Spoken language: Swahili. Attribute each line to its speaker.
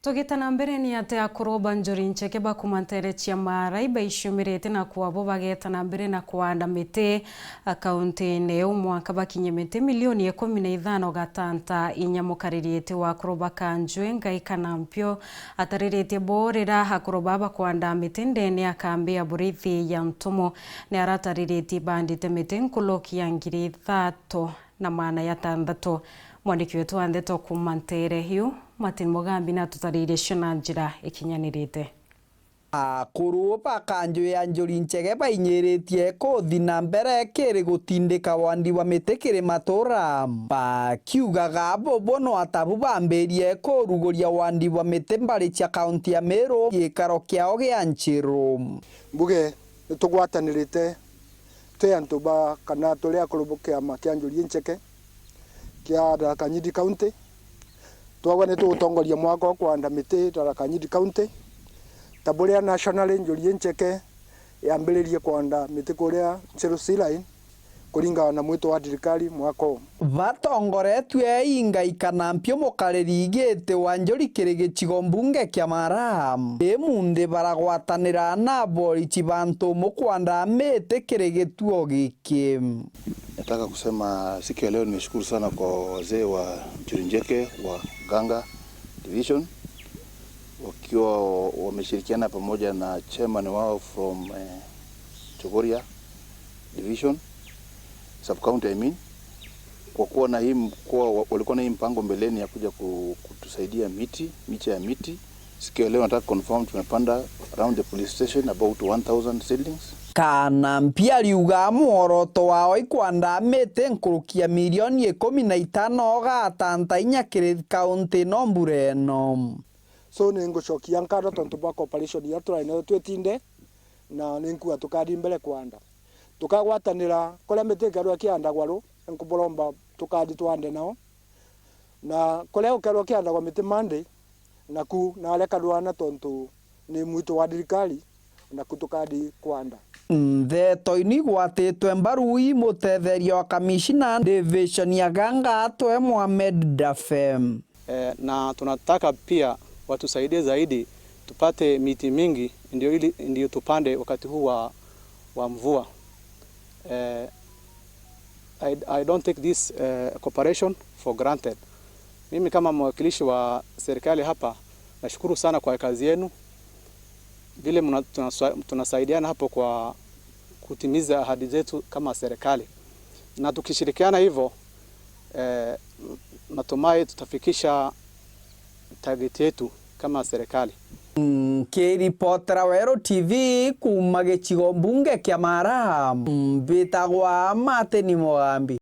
Speaker 1: Tugitana mbere ni ate akuroba njuri ncheke bakumantere chiamara ibaishumirete na kuwabo bagetana mbere na kuanda mete akaunti ne umwaka bakinyemete milioni 15 gatanta inyamukaririete wa kuroba kanjwe ngaikana mpyo atarirete borera akuroba bakwanda mete ndene akambe aburithi ya ntomo ne aratarirete bandite mete nkuloki yangiri 3 na maana ya 6. Mwandiki wetu Andeto kumantere hiyo Martin Mugambi na tutarire shona njira ikinyanirite.
Speaker 2: Kuruba kanjwe ya njuri ncheke bainyeretie kothi na mbere kere gutindika wandi wa mitekere matora bakiugaga bono atabu bamberie kuruguria wandi wa mitembari cia kaunti ya Meru gikaro kiao gia Nchiru
Speaker 3: mbuge nitugwatanirite te antu ba kana tole akurubukia makia njuri ncheke kia Tharaka-Nithi County twagwa ne tutongoria mwako kwanda miti Tharaka-Nithi County taburia national njuri ncheke yambiririe kwanda miti kuria Nchiru C-line kuringana na mwito wa thirikari mwako
Speaker 2: batongoretwe ingaikana mpyo mukareri igite wa njuri kirigichigo mbunge kia Mara emunde baragwatanira na borichi bantu mukwanda mete kirigituo giki.
Speaker 4: Nataka kusema siku ya leo nimeshukuru sana kwa wazee wa Njuri Ncheke wa Ganga Division wakiwa wameshirikiana pamoja na chairman wao from Chogoria Division sub county kwa kuwa na hii walikuwa na hii mpango mbeleni ya kuja kutusaidia miche ya miti. Siku ya leo nataka confirm tumepanda around the police station about 1000 seedlings.
Speaker 2: Kana mpia liuga muoroto wao ikwanda mete nkurukia milioni 15 gatanta inyakire kaunti no mbureno.
Speaker 3: So ningucokia nkado tontu ba cooperation ya turaine twetinde na ninkuwa tukadi mbele kwanda tukagwatanira kole mete karo kianda gwaru nkubolomba tukadi twande nao na kole ukero kianda kwa mete mande naku na aleka duana tontu ni mwito wa thirikari na kutukadi kwanda
Speaker 2: Ndeto ini gwatitwe mbaru imutetheria wa kamishina division ya Ganga atwe Mohamed Dafem.
Speaker 5: Na tunataka pia watusaidie zaidi tupate miti mingi ndio tupande wakati huu wa mvua. I don't take this cooperation for granted. Mimi kama mwakilishi wa serikali hapa nashukuru sana kwa kazi yenu. Vile tunasaidiana hapo kwa kutimiza ahadi zetu kama serikali. Na tukishirikiana hivyo natumai tutafikisha target yetu kama serikali.
Speaker 2: Kiripotera Wero TV kuma gichigo mbunge kia Mara mbitagwa Martin Mugambi.